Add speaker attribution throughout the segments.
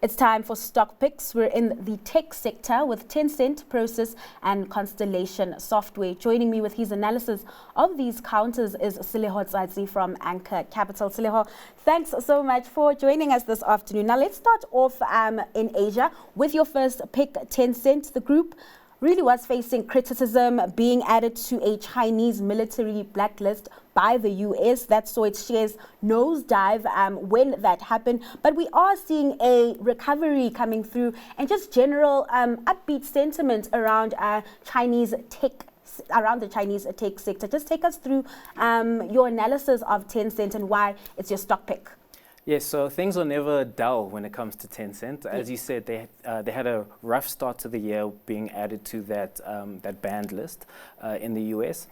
Speaker 1: It's time for stock picks. We're in the tech sector with Tencent, Prosus and Constellation Software. Joining me with his analysis of these counters is Seleho Tsatsi from Anchor Capital. Seleho, thanks so much for joining us this afternoon. Now let's start off in Asia with your first pick, Tencent. The group really was facing criticism being added to a Chinese military blacklist by the US. That saw its shares nosedive when that happened. But we are seeing a recovery coming through and just general upbeat sentiment around Chinese tech, around the Chinese tech sector. Just take us through your analysis of Tencent and why it's your stock pick.
Speaker 2: Yes, so things are never dull when it comes to Tencent. As you said, they had a rough start to the year being added to that banned list in the US.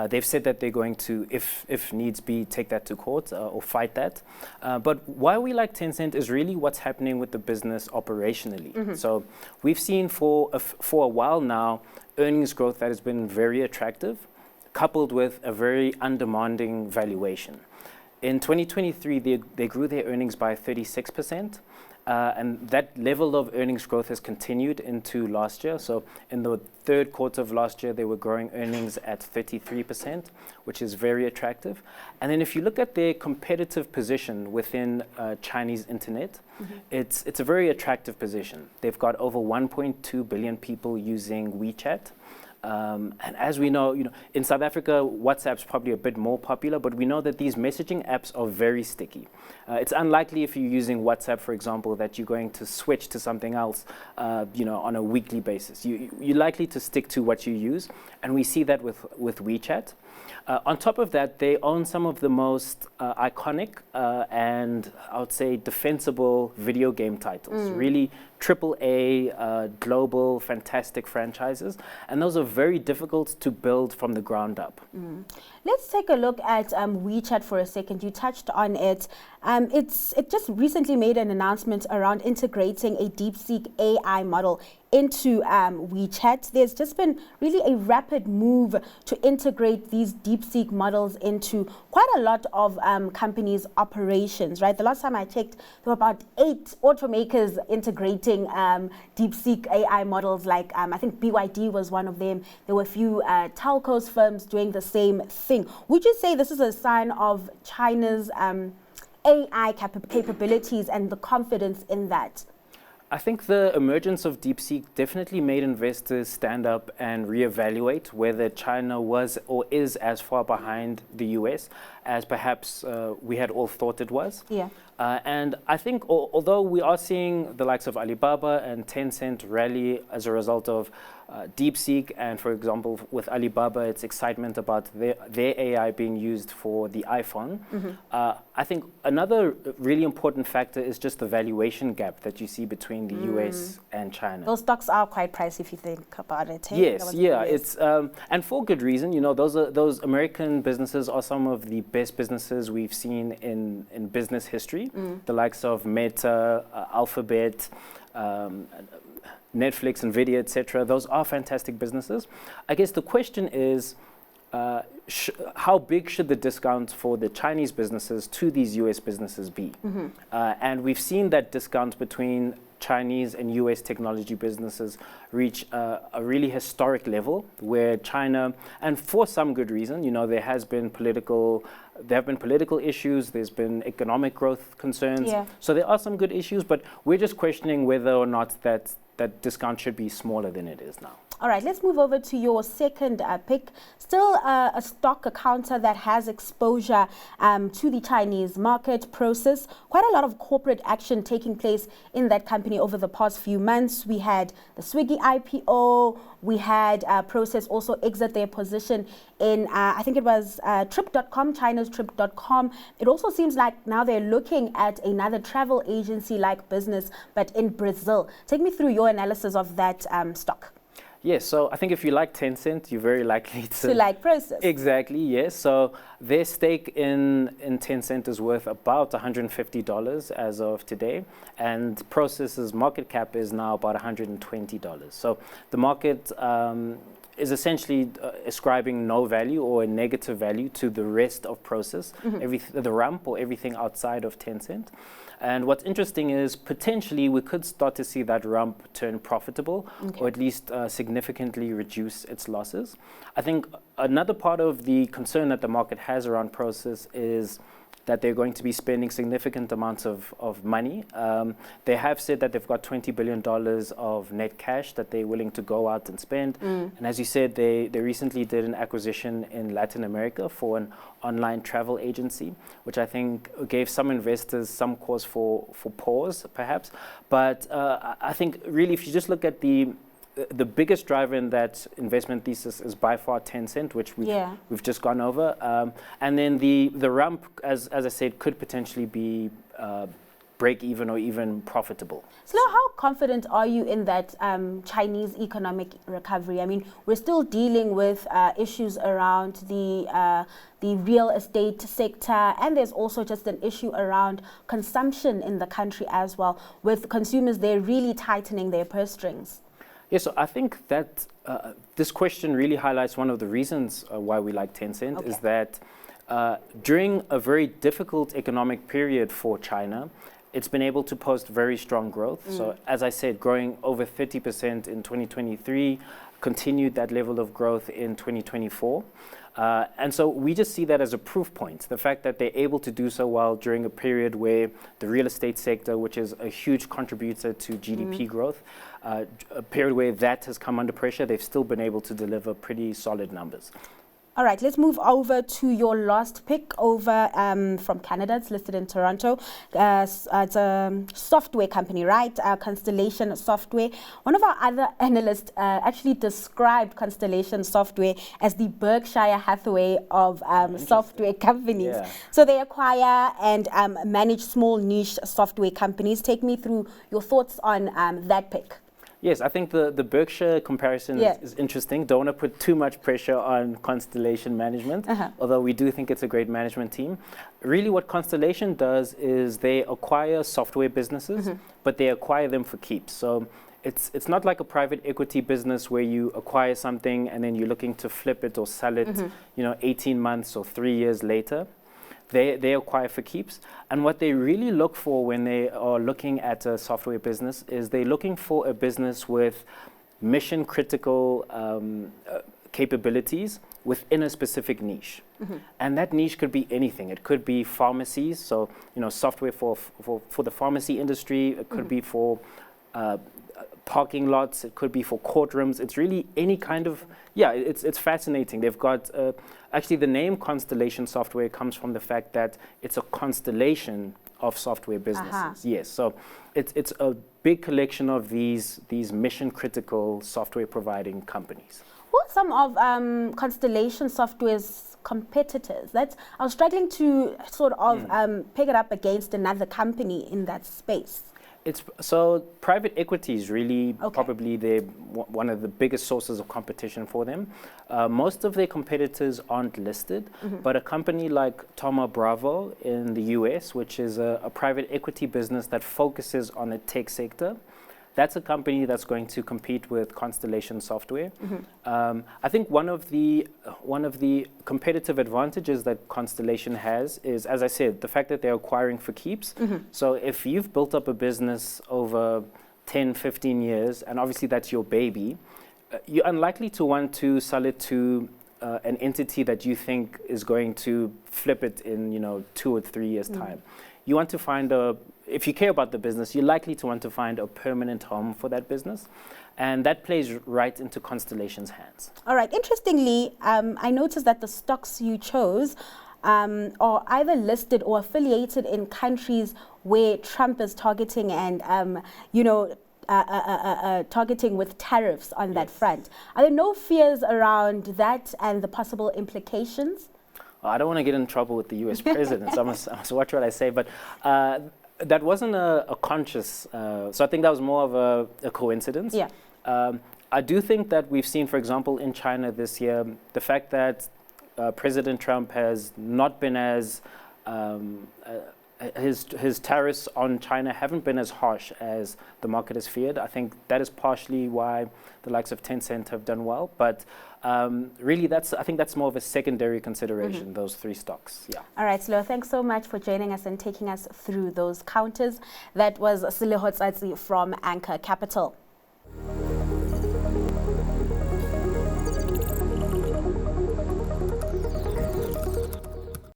Speaker 2: They've said that they're going to, if needs be, take that to court or fight that. But why we like Tencent is really what's happening with the business operationally. So we've seen for a while now earnings growth that has been very attractive, coupled with a very undemanding valuation. In 2023, they grew their earnings by 36%, and that level of earnings growth has continued into last year. So in the third quarter of last year, they were growing earnings at 33%, which is very attractive. And then if you look at their competitive position within Chinese internet, it's a very attractive position. They've got over 1.2 billion people using WeChat. And as we know, in South Africa, WhatsApp's probably a bit more popular, but we know that these messaging apps are very sticky. It's unlikely if you're using WhatsApp, for example, that you're going to switch to something else, on a weekly basis. You're likely to stick to what you use, and we see that with WeChat. On top of that, they own some of the most iconic and I would say defensible video game titles. Really AAA, global, fantastic franchises. And those are very difficult to build from the ground up.
Speaker 1: Let's take a look at WeChat for a second. You touched on it. It just recently made an announcement around integrating a DeepSeek AI model into WeChat. There's just been really a rapid move to integrate these DeepSeek models into quite a lot of companies' operations, right? The last time I checked, there were about 8 automakers integrating DeepSeek AI models, like I think BYD was one of them. There were a few telcos firms doing the same thing. Would you say this is a sign of China's AI capabilities and the confidence in that?
Speaker 2: I think the emergence of DeepSeek definitely made investors stand up and reevaluate whether China was or is as far behind the US as perhaps we had all thought it was.
Speaker 1: Yeah.
Speaker 2: And I think although we are seeing the likes of Alibaba and Tencent rally as a result of DeepSeek, and for example with Alibaba, it's excitement about their AI being used for the iPhone. I think another really important factor is just the valuation gap that you see between the US and China.
Speaker 1: Those stocks are quite pricey if you think about it.
Speaker 2: Yes, yeah, it's and for good reason. Those American businesses are some of the best businesses we've seen in business history. The likes of Meta, Alphabet, Netflix, Nvidia, etc. Those are fantastic businesses. I guess the question is, how big should the discount for the Chinese businesses to these US businesses be? And we've seen that discount between Chinese and US technology businesses reach a really historic level where China, and for some good reason, there have been political issues, there's been economic growth concerns.
Speaker 1: Yeah.
Speaker 2: So there are some good issues, but we're just questioning whether or not that discount should be smaller than it is now.
Speaker 1: All right, let's move over to your second pick. Still a stock, a counter that has exposure to the Chinese market, Prosus. Quite a lot of corporate action taking place in that company over the past few months. We had the Swiggy IPO. We had Prosus also exit their position in, I think it was Trip.com, China's Trip.com. It also seems like now they're looking at another travel agency-like business, but in Brazil. Take me through your analysis of that stock.
Speaker 2: Yes, so I think if you like Tencent, you're very likely to
Speaker 1: like Prosus.
Speaker 2: Exactly, yes. So their stake in Tencent is worth about $150 as of today, and Prosus's market cap is now about $120. So the market is essentially ascribing no value or a negative value to the rest of Prosus, the rump or everything outside of Tencent. And what's interesting is potentially we could start to see that rump turn profitable, or at least significantly reduce its losses. I think another part of the concern that the market has around Prosus is that they're going to be spending significant amounts of money. They have said that they've got $20 billion of net cash that they're willing to go out and spend. And as you said, they recently did an acquisition in Latin America for an online travel agency, which I think gave some investors some cause for pause, perhaps. But I think really if you just look at the biggest driver in that investment thesis is by far Tencent, which we've just gone over. And then the rump, as I said, could potentially be break even or even profitable.
Speaker 1: So how confident are you in that Chinese economic recovery? I mean, we're still dealing with issues around the real estate sector, and there's also just an issue around consumption in the country as well, with consumers, they're really tightening their purse strings.
Speaker 2: Yeah, so I think that this question really highlights one of the reasons why we like Tencent is that during a very difficult economic period for China, it's been able to post very strong growth. So as I said, growing over 30% in 2023, continued that level of growth in 2024. And so we just see that as a proof point, the fact that they're able to do so well during a period where the real estate sector, which is a huge contributor to GDP growth, a period where that has come under pressure, they've still been able to deliver pretty solid numbers.
Speaker 1: All right, let's move over to your last pick over from Canada. It's listed in Toronto. It's a software company, right? Constellation Software. One of our other analysts actually described Constellation Software as the Berkshire Hathaway of software companies. Yeah. So they acquire and manage small niche software companies. Take me through your thoughts on that pick.
Speaker 2: Yes, I think the Berkshire comparison is interesting. Don't want to put too much pressure on Constellation management, although we do think it's a great management team. Really what Constellation does is they acquire software businesses, but they acquire them for keeps. So it's not like a private equity business where you acquire something and then you're looking to flip it or sell it 18 months or 3 years later. They acquire for keeps. And what they really look for when they are looking at a software business is they're looking for a business with mission critical capabilities within a specific niche. And that niche could be anything. It could be pharmacies, so software for the pharmacy industry. It could be for parking lots. It could be for courtrooms. It's really any kind of, it's fascinating. They've got, actually the name Constellation Software comes from the fact that it's a constellation of software businesses. Yes, so it's a big collection of these mission critical software providing companies.
Speaker 1: Who are some of Constellation Software's competitors? I was struggling to sort of pick it up against another company in that space.
Speaker 2: So private equity is really probably one of the biggest sources of competition for them. Most of their competitors aren't listed, but a company like Thoma Bravo in the US, which is a private equity business that focuses on the tech sector, that's a company that's going to compete with Constellation Software. I think one of the competitive advantages that Constellation has is, as I said, the fact that they're acquiring for keeps. So if you've built up a business over 10, 15 years, and obviously that's your baby, you're unlikely to want to sell it to an entity that you think is going to flip it in 2 or 3 years' time. You want to find if you care about the business, you're likely to want to find a permanent home for that business. And that plays right into Constellation's hands. All
Speaker 1: right. Interestingly, I noticed that the stocks you chose are either listed or affiliated in countries where Trump is targeting and, targeting with tariffs on that front. Are there no fears around that and the possible implications?
Speaker 2: I don't want to get in trouble with the US president, so I must watch what I say. But that wasn't a conscious, so I think that was more of a coincidence. Yeah. I do think that we've seen, for example, in China this year, the fact that President Trump has not been as his tariffs on China haven't been as harsh as the market has feared. I think that is partially why the likes of Tencent have done well. But really, I think that's more of a secondary consideration, those three stocks. Yeah.
Speaker 1: All right, Seleho, thanks so much for joining us and taking us through those counters. That was Seleho Tsatsi from Anchor Capital.